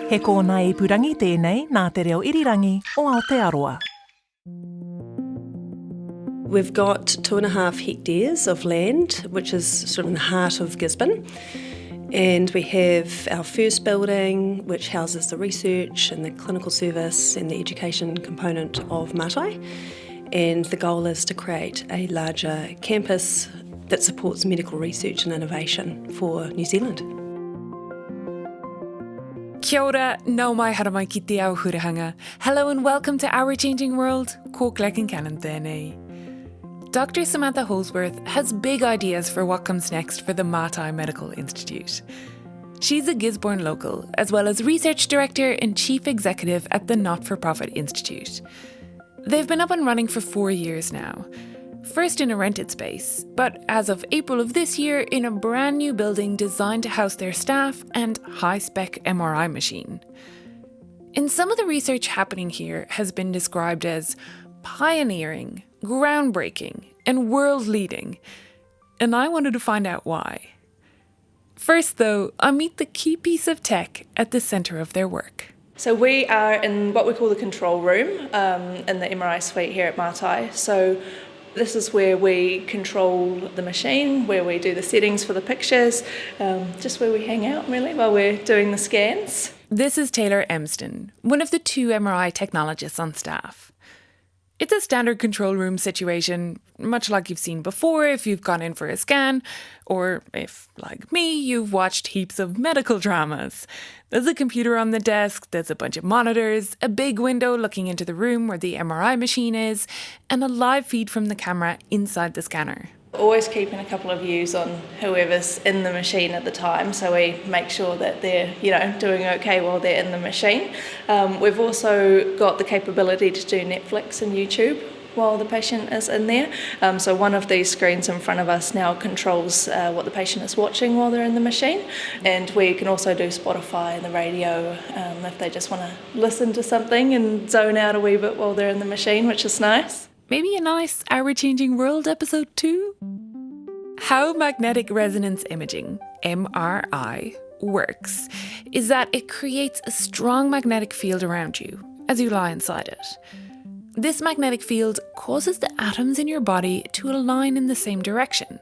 He kōna I purangi tēnei nā te reo irirangi o Aotearoa. We've got 2.5 hectares of land, which is sort of in the heart of Gisborne. And we have our first building, which houses the research and the clinical service and the education component of Mātai. And the goal is to create a larger campus that supports medical research and innovation for New Zealand. Kia ora, nau mai haramai ki te au hurahanga. Hello and welcome to Our Changing World, ko Concannon tēnei. Dr Samantha Holdsworth has big ideas for what comes next for the Mātai Medical Institute. She's a Gisborne local, as well as Research Director and Chief Executive at the Not-for-Profit Institute. They've been up and running for 4 years now. First in a rented space, but as of April of this year in a brand new building designed to house their staff and high-spec MRI machine. And some of the research happening here has been described as pioneering, groundbreaking, and world-leading. And I wanted to find out why. First though, I meet the key piece of tech at the centre of their work. So we are in what we call the control room in the MRI suite here at Mātai. So this is where we control the machine, where we do the settings for the pictures, just where we hang out really while we're doing the scans. This is Taylor Emston, one of the 2 MRI technologists on staff. It's a standard control room situation, much like you've seen before if you've gone in for a scan, or if, like me, you've watched heaps of medical dramas. There's a computer on the desk, there's a bunch of monitors, a big window looking into the room where the MRI machine is, and a live feed from the camera inside the scanner. Always keeping a couple of views on whoever's in the machine at the time, so we make sure that they're, doing okay while they're in the machine. We've also got the capability to do Netflix and YouTube while the patient is in there. So one of these screens in front of us now controls what the patient is watching while they're in the machine. And we can also do Spotify and the radio if they just want to listen to something and zone out a wee bit while they're in the machine, which is nice. Maybe a nice Our Changing World episode 2? How magnetic resonance imaging, MRI, works is that it creates a strong magnetic field around you as you lie inside it. This magnetic field causes the atoms in your body to align in the same direction.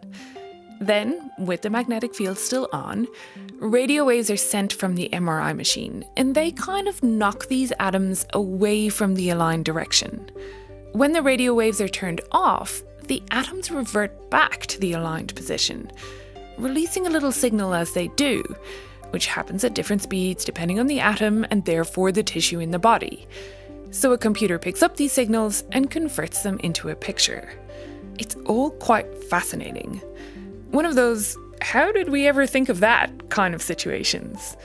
Then, with the magnetic field still on, radio waves are sent from the MRI machine, and they kind of knock these atoms away from the aligned direction. When the radio waves are turned off, the atoms revert back to the aligned position, releasing a little signal as they do, which happens at different speeds depending on the atom and therefore the tissue in the body. So a computer picks up these signals and converts them into a picture. It's all quite fascinating. One of those, how did we ever think of that kind of situations.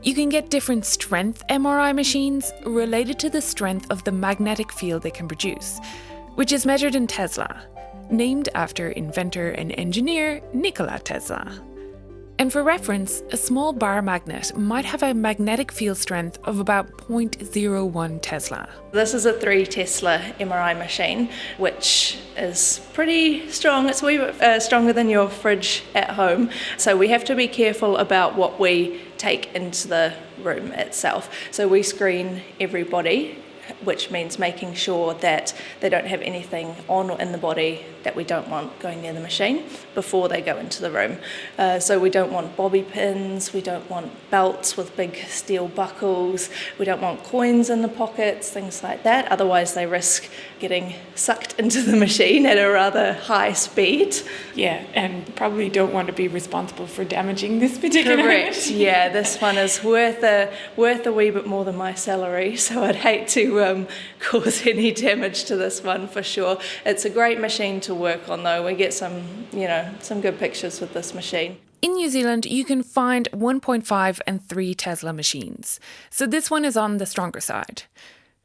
You can get different strength MRI machines related to the strength of the magnetic field they can produce, which is measured in Tesla, named after inventor and engineer Nikola Tesla. And for reference, a small bar magnet might have a magnetic field strength of about 0.01 Tesla. This is a 3 Tesla MRI machine, which is pretty strong. It's a wee bit stronger than your fridge at home. So we have to be careful about what we take into the room itself. So we screen everybody, which means making sure that they don't have anything on or in the body that we don't want going near the machine before they go into the room. So we don't want bobby pins, we don't want belts with big steel buckles, we don't want coins in the pockets, things like that. Otherwise they risk getting sucked into the machine at a rather high speed. Yeah, and probably don't want to be responsible for damaging this particular Correct, yeah, this one is worth a wee bit more than my salary, so I'd hate to cause any damage to this one for sure. It's a great machine to work on though. We get some good pictures with this machine. In New Zealand, you can find 1.5 and 3 Tesla machines, so this one is on the stronger side.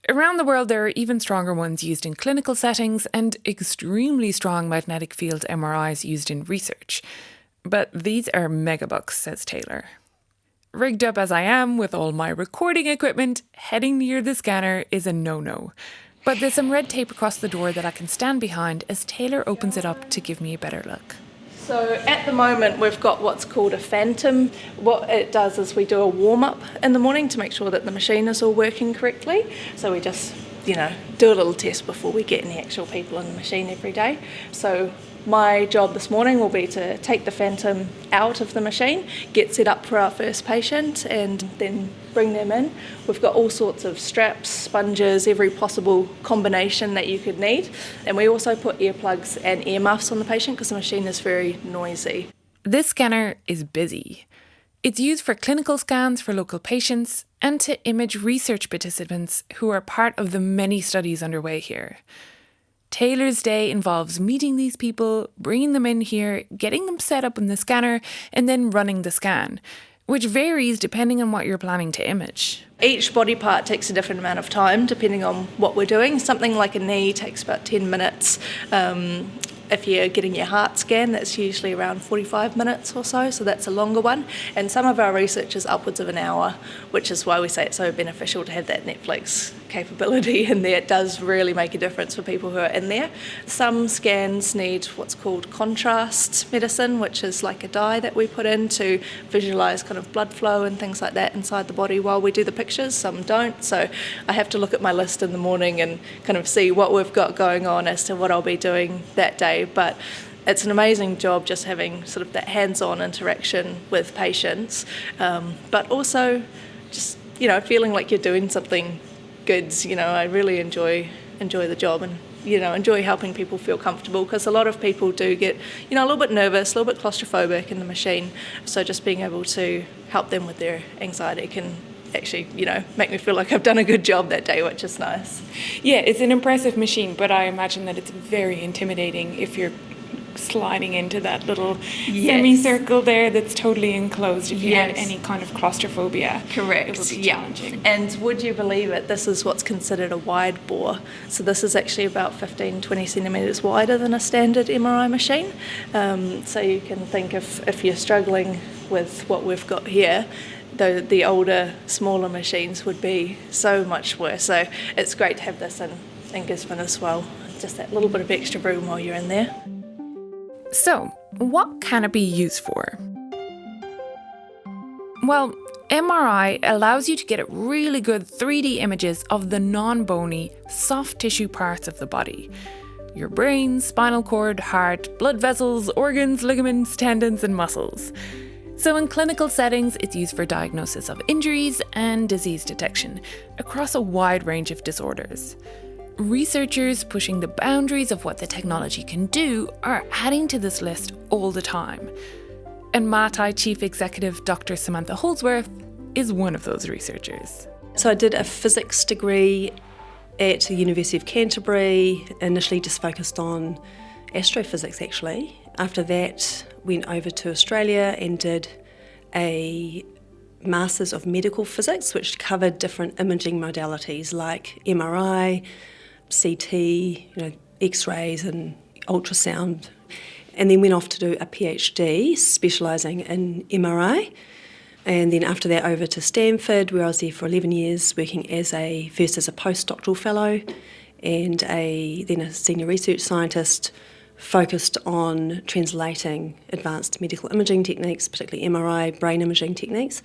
Around the world, there are even stronger ones used in clinical settings and extremely strong magnetic field MRIs used in research. But these are megabucks, says Taylor. Rigged up as I am with all my recording equipment, heading near the scanner is a no-no. But there's some red tape across the door that I can stand behind as Taylor opens it up to give me a better look. So at the moment we've got what's called a phantom. What it does is we do a warm-up in the morning to make sure that the machine is all working correctly. So we just, do a little test before we get any actual people in the machine every day. So my job this morning will be to take the phantom out of the machine, get set up for our first patient, and then bring them in. We've got all sorts of straps, sponges, every possible combination that you could need. And we also put earplugs and earmuffs on the patient because the machine is very noisy. This scanner is busy. It's used for clinical scans for local patients and to image research participants who are part of the many studies underway here. Taylor's day involves meeting these people, bringing them in here, getting them set up in the scanner, and then running the scan, which varies depending on what you're planning to image. Each body part takes a different amount of time depending on what we're doing. Something like a knee takes about 10 minutes. If you're getting your heart scan, that's usually around 45 minutes or so that's a longer one. And some of our research is upwards of an hour, which is why we say it's so beneficial to have that Netflix capability in there. It does really make a difference for people who are in there. Some scans need what's called contrast medicine, which is like a dye that we put in to visualise kind of blood flow and things like that inside the body while we do the pictures. Some don't, so I have to look at my list in the morning and kind of see what we've got going on as to what I'll be doing that day. But it's an amazing job just having sort of that hands-on interaction with patients, but also just feeling like you're doing something good. I really enjoy the job and enjoy helping people feel comfortable, because a lot of people do get a little bit nervous, a little bit claustrophobic in the machine. So just being able to help them with their anxiety can actually make me feel like I've done a good job that day, which is nice. Yeah, it's an impressive machine, but I imagine that it's very intimidating if you're sliding into that little semicircle there that's totally enclosed. If you had any kind of claustrophobia, correct, it would be challenging. And would you believe it, this is what's considered a wide bore. So this is actually about 15-20 centimetres wider than a standard MRI machine. So you can think if you're struggling with what we've got here, though the older, smaller machines would be so much worse. So it's great to have this in Gisborne as well. Just that little bit of extra room while you're in there. So, what can it be used for? Well, MRI allows you to get really good 3D images of the non-bony, soft tissue parts of the body. Your brain, spinal cord, heart, blood vessels, organs, ligaments, tendons, and muscles. So in clinical settings, it's used for diagnosis of injuries and disease detection across a wide range of disorders. Researchers pushing the boundaries of what the technology can do are adding to this list all the time. And Mātai Chief Executive Dr Samantha Holdsworth is one of those researchers. So I did a physics degree at the University of Canterbury, initially just focused on astrophysics actually. After that, went over to Australia and did a Masters of Medical Physics, which covered different imaging modalities like MRI, CT, X-rays and ultrasound. And then went off to do a PhD specialising in MRI. And then after that over to Stanford, where I was there for 11 years, working first as a postdoctoral fellow and then a senior research scientist, focused on translating advanced medical imaging techniques, particularly MRI, brain imaging techniques,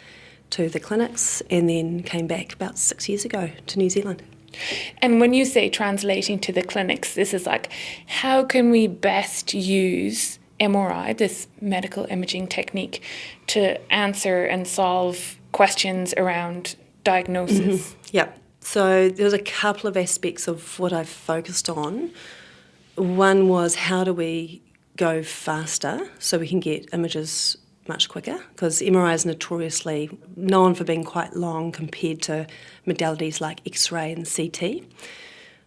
to the clinics, and then came back about 6 years ago to New Zealand. And when you say translating to the clinics, this is like, how can we best use MRI, this medical imaging technique, to answer and solve questions around diagnosis? Mm-hmm. Yeah. So there's a couple of aspects of what I've focused on. One was, how do we go faster so we can get images much quicker? Because MRI is notoriously known for being quite long compared to modalities like X-ray and CT.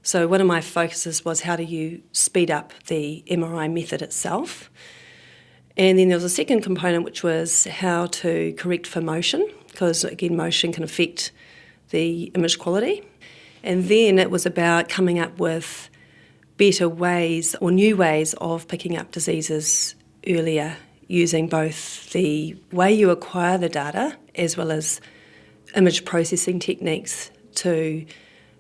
So one of my focuses was, how do you speed up the MRI method itself? And then there was a second component, which was how to correct for motion, because again, motion can affect the image quality. And then it was about coming up with better ways or new ways of picking up diseases earlier, using both the way you acquire the data as well as image processing techniques to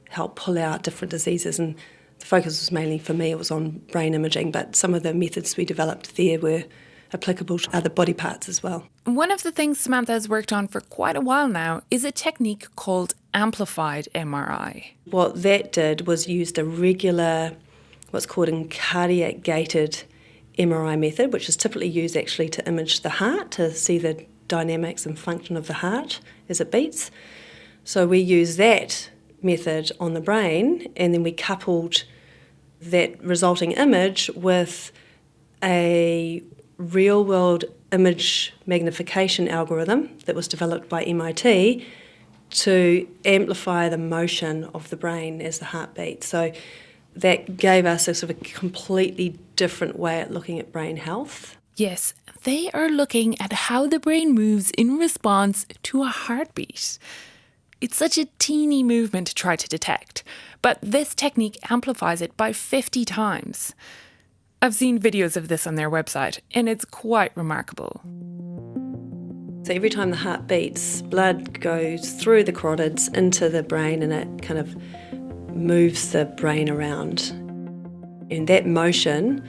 help pull out different diseases. And the focus was mainly, for me, it was on brain imaging, but some of the methods we developed there were applicable to other body parts as well. One of the things Samantha has worked on for quite a while now is a technique called amplified MRI. What that did was used a regular, what's called a cardiac gated MRI method, which is typically used actually to image the heart, to see the dynamics and function of the heart as it beats. So we use that method on the brain, and then we coupled that resulting image with a real-world image magnification algorithm that was developed by MIT to amplify the motion of the brain as the heart beats. So that gave us a sort of a completely different way at looking at brain health. Yes, they are looking at how the brain moves in response to a heartbeat. It's such a teeny movement to try to detect, but this technique amplifies it by 50 times. I've seen videos of this on their website, and it's quite remarkable. So every time the heart beats, blood goes through the carotids into the brain, and it kind of moves the brain around. And that motion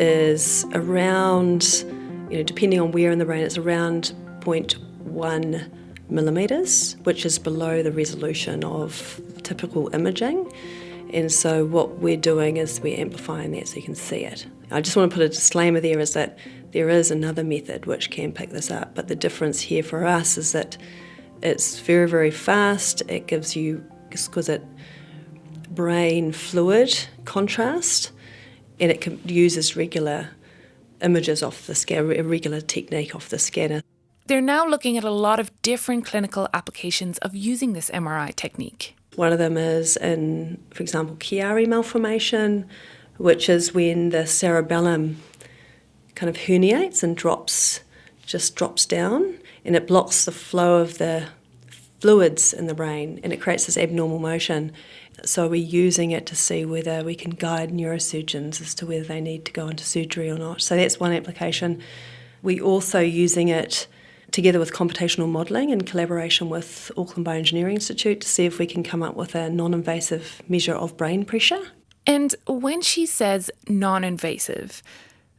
is around, depending on where in the brain, it's around 0.1 millimetres, which is below the resolution of typical imaging. And so what we're doing is we're amplifying that so you can see it. I just want to put a disclaimer there, is that there is another method which can pick this up, but the difference here for us is that it's very, very fast. It gives you exquisite brain fluid contrast, and it uses regular images off the scanner, a regular technique off the scanner. They're now looking at a lot of different clinical applications of using this MRI technique. One of them is in, for example, Chiari malformation, which is when the cerebellum kind of herniates and drops down, and it blocks the flow of the fluids in the brain, and it creates this abnormal motion. So we're using it to see whether we can guide neurosurgeons as to whether they need to go into surgery or not. So that's one application. We're also using it together with computational modelling in collaboration with Auckland Bioengineering Institute to see if we can come up with a non-invasive measure of brain pressure. And when she says non-invasive,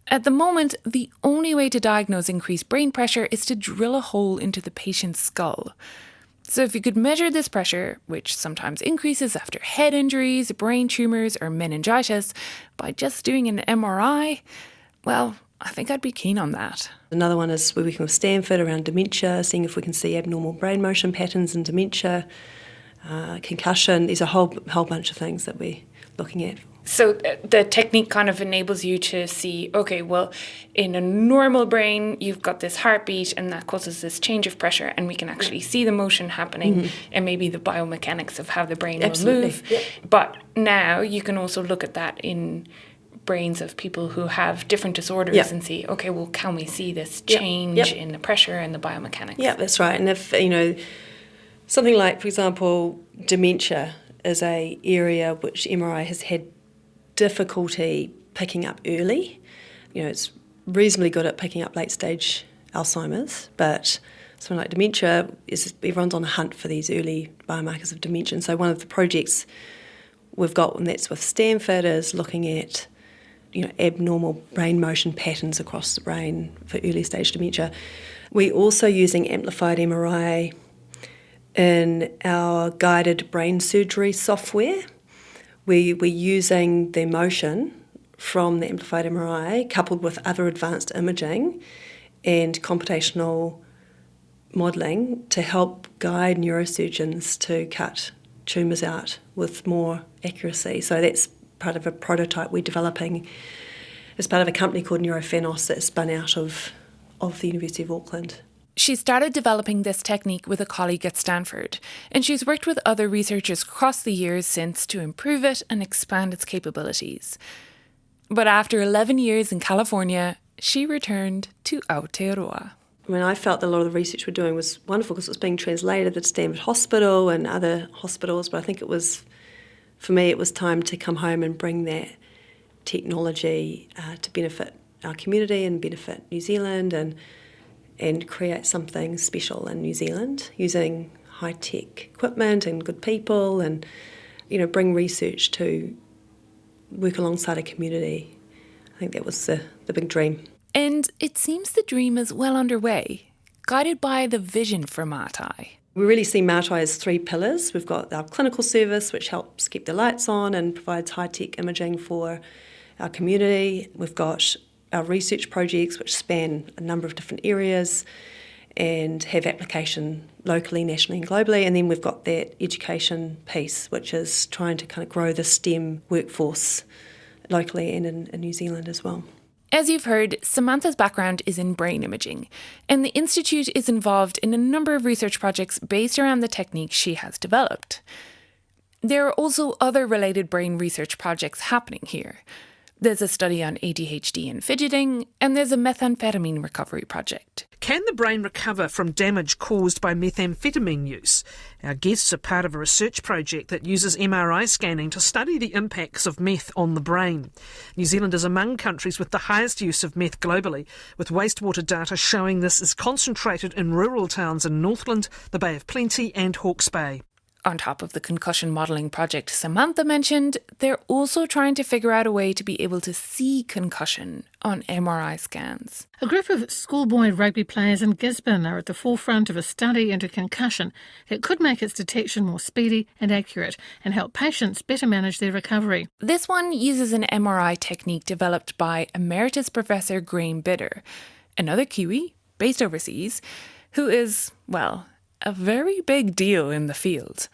at the moment, the only way to diagnose increased brain pressure is to drill a hole into the patient's skull. So if you could measure this pressure, which sometimes increases after head injuries, brain tumours or meningitis, by just doing an MRI, well, I think I'd be keen on that. Another one is we're working with Stanford around dementia, seeing if we can see abnormal brain motion patterns in dementia, concussion. There's a whole bunch of things that we're looking at. So the technique kind of enables you to see, okay, well, in a normal brain, you've got this heartbeat and that causes this change of pressure, and we can actually see the motion happening and maybe the biomechanics of how the brain will move. Yep. But now you can also look at that in brains of people who have different disorders and see, okay, well, can we see this change in the pressure and the biomechanics? Yeah, that's right. And if, something like, for example, dementia is a area which MRI has had difficulty picking up early. It's reasonably good at picking up late-stage Alzheimer's, but something like dementia, everyone's on a hunt for these early biomarkers of dementia. And so one of the projects we've got, and that's with Stanford, is looking at abnormal brain motion patterns across the brain for early-stage dementia. We're also using amplified MRI in our guided brain surgery software. We're using the motion from the amplified MRI coupled with other advanced imaging and computational modelling to help guide neurosurgeons to cut tumours out with more accuracy. So that's part of a prototype we're developing as part of a company called Neurophanos that spun out of the University of Auckland. She started developing this technique with a colleague at Stanford, and she's worked with other researchers across the years since to improve it and expand its capabilities. But after 11 years in California, she returned to Aotearoa. I felt that a lot of the research we're doing was wonderful because it was being translated at Stanford Hospital and other hospitals, but I think for me, it was time to come home and bring that technology to benefit our community and benefit New Zealand and create something special in New Zealand using high-tech equipment and good people and, bring research to work alongside a community. I think that was the big dream. And it seems the dream is well underway, guided by the vision for Mātai. We really see Mātai as three pillars. We've got our clinical service, which helps keep the lights on and provides high-tech imaging for our community. We've got our research projects, which span a number of different areas and have application locally, nationally and globally. And then we've got that education piece, which is trying to kind of grow the STEM workforce locally and in New Zealand as well. As you've heard, Samantha's background is in brain imaging, and the Institute is involved in a number of research projects based around the techniques she has developed. There are also other related brain research projects happening here. There's a study on ADHD and fidgeting, and there's a methamphetamine recovery project. Can the brain recover from damage caused by methamphetamine use? Our guests are part of a research project that uses MRI scanning to study the impacts of meth on the brain. New Zealand is among countries with the highest use of meth globally, with wastewater data showing this is concentrated in rural towns in Northland, the Bay of Plenty and Hawke's Bay. On top of the concussion modelling project Samantha mentioned, they're also trying to figure out a way to be able to see concussion on MRI scans. A group of schoolboy rugby players in Gisborne are at the forefront of a study into concussion that could make its detection more speedy and accurate and help patients better manage their recovery. This one uses an MRI technique developed by Emeritus Professor Graham Bidder, another Kiwi based overseas, who is, well, a very big deal in the field.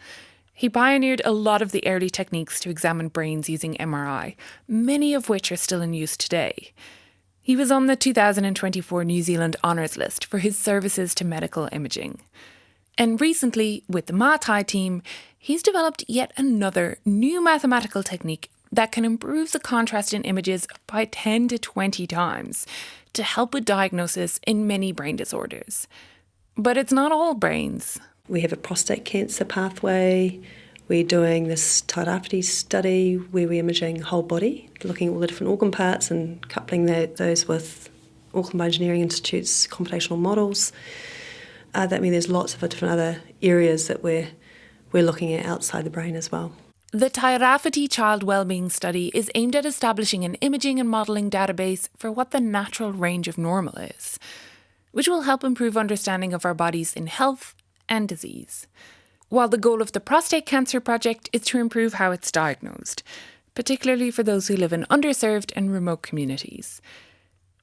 He pioneered a lot of the early techniques to examine brains using MRI, many of which are still in use today. He was on the 2024 New Zealand Honours List for his services to medical imaging. And recently, with the Mātai team, he's developed yet another new mathematical technique that can improve the contrast in images by 10 to 20 times to help with diagnosis in many brain disorders. But it's not all brains. We have a prostate cancer pathway. We're doing this Tairāwhiti study where we're imaging whole body, looking at all the different organ parts and coupling those with Auckland Bioengineering Institute's computational models. There's lots of different other areas that we're looking at outside the brain as well. The Tairāwhiti Child Wellbeing Study is aimed at establishing an imaging and modelling database for what the natural range of normal is, which will help improve understanding of our bodies in health and disease. While the goal of the prostate cancer project is to improve how it's diagnosed, particularly for those who live in underserved and remote communities.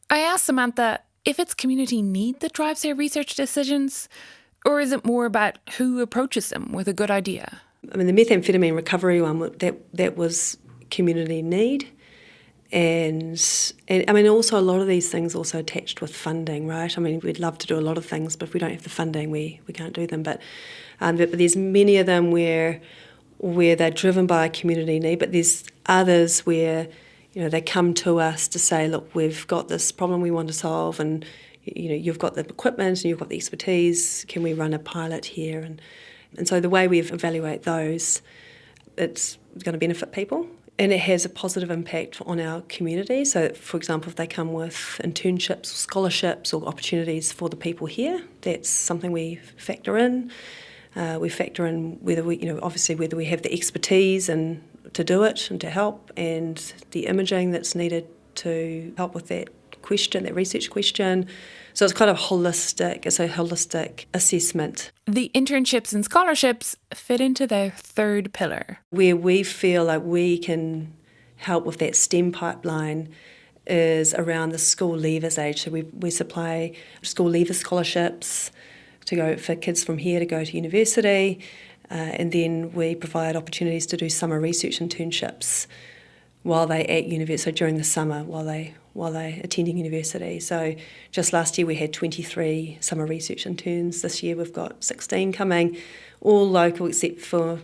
I asked Samantha if it's community need that drives their research decisions, or is it more about who approaches them with a good idea? The methamphetamine recovery one, that was community need. And also a lot of these things also attached with funding, right? We'd love to do a lot of things, but if we don't have the funding, we can't do them. But there's many of them where they're driven by a community need, but there's others where, they come to us to say, look, we've got this problem we want to solve, and you've got the equipment and you've got the expertise. Can we run a pilot here? And so the way we evaluate those, it's going to benefit people. And it has a positive impact on our community. So, for example, if they come with internships, scholarships or opportunities for the people here, that's something we factor in. We factor in whether we have the expertise and to do it and to help, and the imaging that's needed to help with that question, that research question. So it's kind of holistic. It's a holistic assessment. The internships and scholarships fit into their third pillar. Where we feel like we can help with that STEM pipeline is around the school leavers age. So we supply school leavers scholarships to go for kids from here to go to university, and then we provide opportunities to do summer research internships while they at university, so during the summer while they're attending university. So just last year we had 23 summer research interns. This year we've got 16 coming, all local except for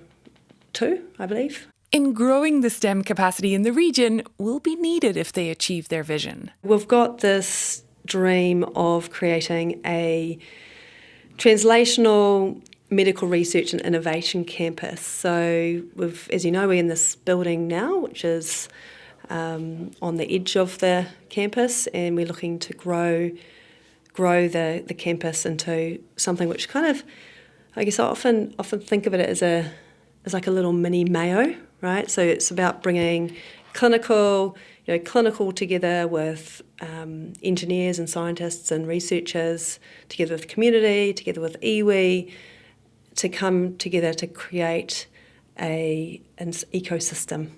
2, I believe. In growing the STEM capacity in the region will be needed if they achieve their vision. We've got this dream of creating a translational medical research and innovation campus. So as you know, we're in this building now, which is on the edge of the campus, and we're looking to grow the campus into something which kind of, I guess I often think of it as like a little mini Mayo, right? So it's about bringing clinical together with engineers and scientists and researchers, together with community, together with iwi, to come together to create an ecosystem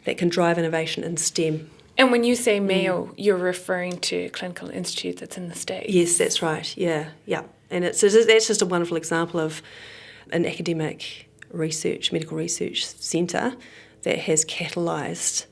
that can drive innovation in STEM. And when you say Mayo, you're referring to a clinical institute that's in the States? Yes, that's right, yeah. And that's just a wonderful example of an academic medical research centre that has catalysed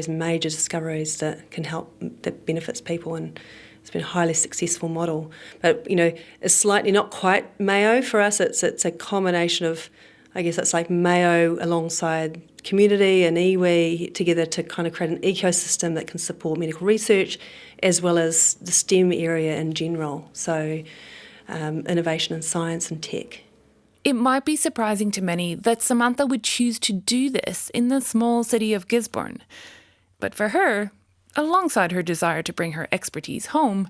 major discoveries that benefits people, and it's been a highly successful model. But, it's slightly not quite Mayo for us. It's a combination of, I guess it's like Mayo alongside community and iwi together to kind of create an ecosystem that can support medical research as well as the STEM area in general, so innovation in science and tech. It might be surprising to many that Samantha would choose to do this in the small city of Gisborne. But for her, alongside her desire to bring her expertise home,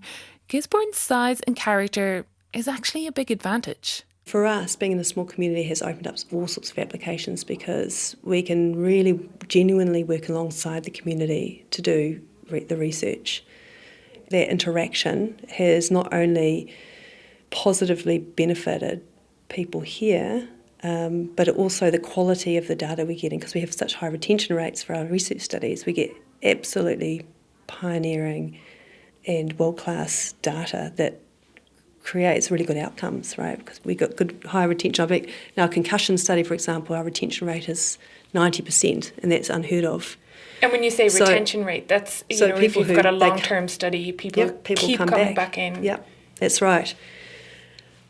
Gisborne's size and character is actually a big advantage. For us, being in a small community has opened up all sorts of applications because we can really genuinely work alongside the community to do the research. That interaction has not only positively benefited people here, but also the quality of the data we're getting, because we have such high retention rates for our research studies. We get absolutely pioneering and world-class data that creates really good outcomes, right? Because we got good high retention. I think in our concussion study, for example, our retention rate is 90%, and that's unheard of. And when you say retention rate, that's if you've got a long-term study, people keep coming back in. Yep, that's right.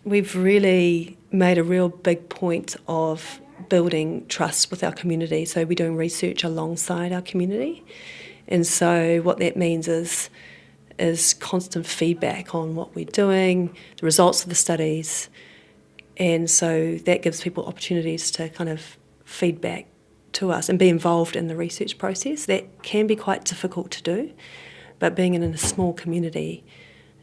We've really made a real big point of building trust with our community. So we're doing research alongside our community. And so what that means is constant feedback on what we're doing, the results of the studies. And so that gives people opportunities to kind of feedback to us and be involved in the research process. That can be quite difficult to do, but being in a small community,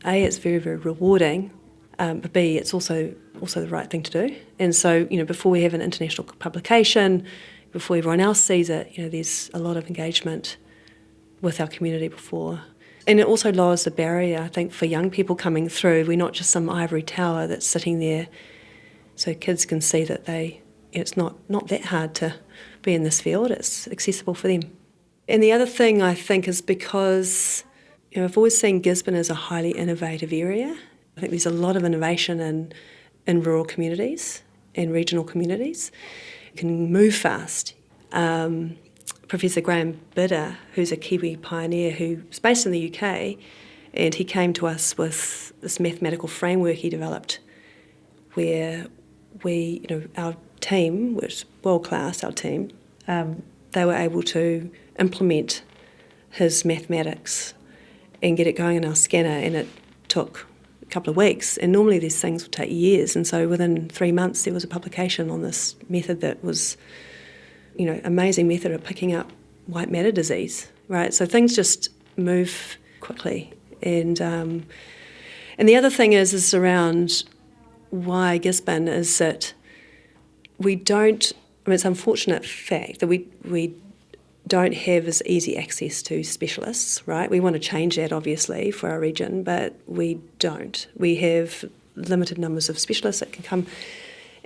A, it's very, very rewarding, but B, it's also the right thing to do. And so, before we have an international publication, before everyone else sees it, there's a lot of engagement with our community before. And it also lowers the barrier, I think, for young people coming through. We're not just some ivory tower that's sitting there, so kids can see that it's not that hard to be in this field. It's accessible for them. And the other thing, I think, is because I've always seen Gisborne as a highly innovative area. I think there's a lot of innovation in rural communities and regional communities. It can move fast. Professor Graham Bidder, who's a Kiwi pioneer who's based in the UK, and he came to us with this mathematical framework he developed where our team, which is world-class, our team, they were able to implement his mathematics and get it going in our scanner, and it took a couple of weeks, and normally these things would take years, and so within 3 months there was a publication on this method that was, amazing method of picking up white matter disease, right? So things just move quickly, and the other thing is around why Gisborne is that it's an unfortunate fact that we don't have as easy access to specialists, right? We want to change that, obviously, for our region, but we don't. We have limited numbers of specialists that can come.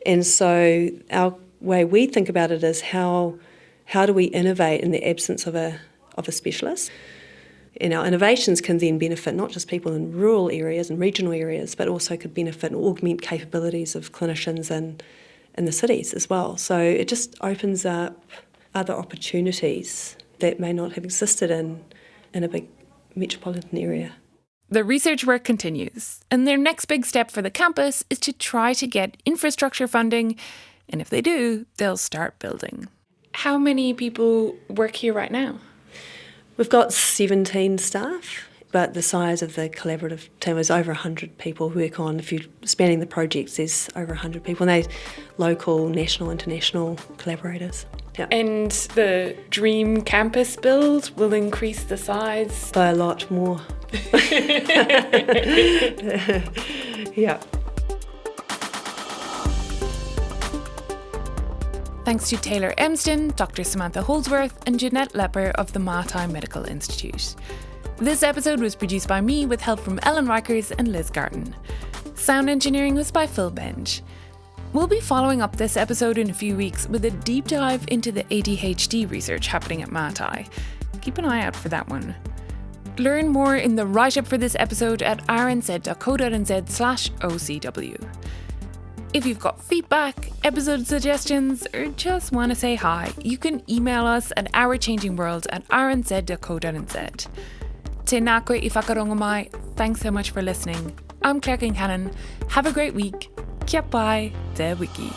And so our way we think about it is how do we innovate in the absence of a specialist? And our innovations can then benefit not just people in rural areas and regional areas, but also could benefit and augment capabilities of clinicians in the cities as well. So it just opens up other opportunities that may not have existed in a big metropolitan area. The research work continues, and their next big step for the campus is to try to get infrastructure funding, and if they do, they'll start building. How many people work here right now? We've got 17 staff, but the size of the collaborative team is over 100 people who work on. If you're spanning the projects, there's over 100 people, and they're local, national, international collaborators. Yeah. And the dream campus build will increase the size? By a lot more. Yeah. Thanks to Taylor Emston, Dr Samantha Holdsworth and Jeanette Lepper of the Mātai Medical Institute. This episode was produced by me with help from Ellen Rikers and Liz Garton. Sound engineering was by Phil Benj. We'll be following up this episode in a few weeks with a deep dive into the ADHD research happening at Mātai. Keep an eye out for that one. Learn more in the write-up for this episode at rnz.co.nz/OCW. If you've got feedback, episode suggestions, or just want to say hi, you can email us at ourchangingworld@rnz.co.nz. Tēnā koe I whakarongo mai. Thanks so much for listening. I'm Claire Concannon. Have a great week. Kia pai, te wiki.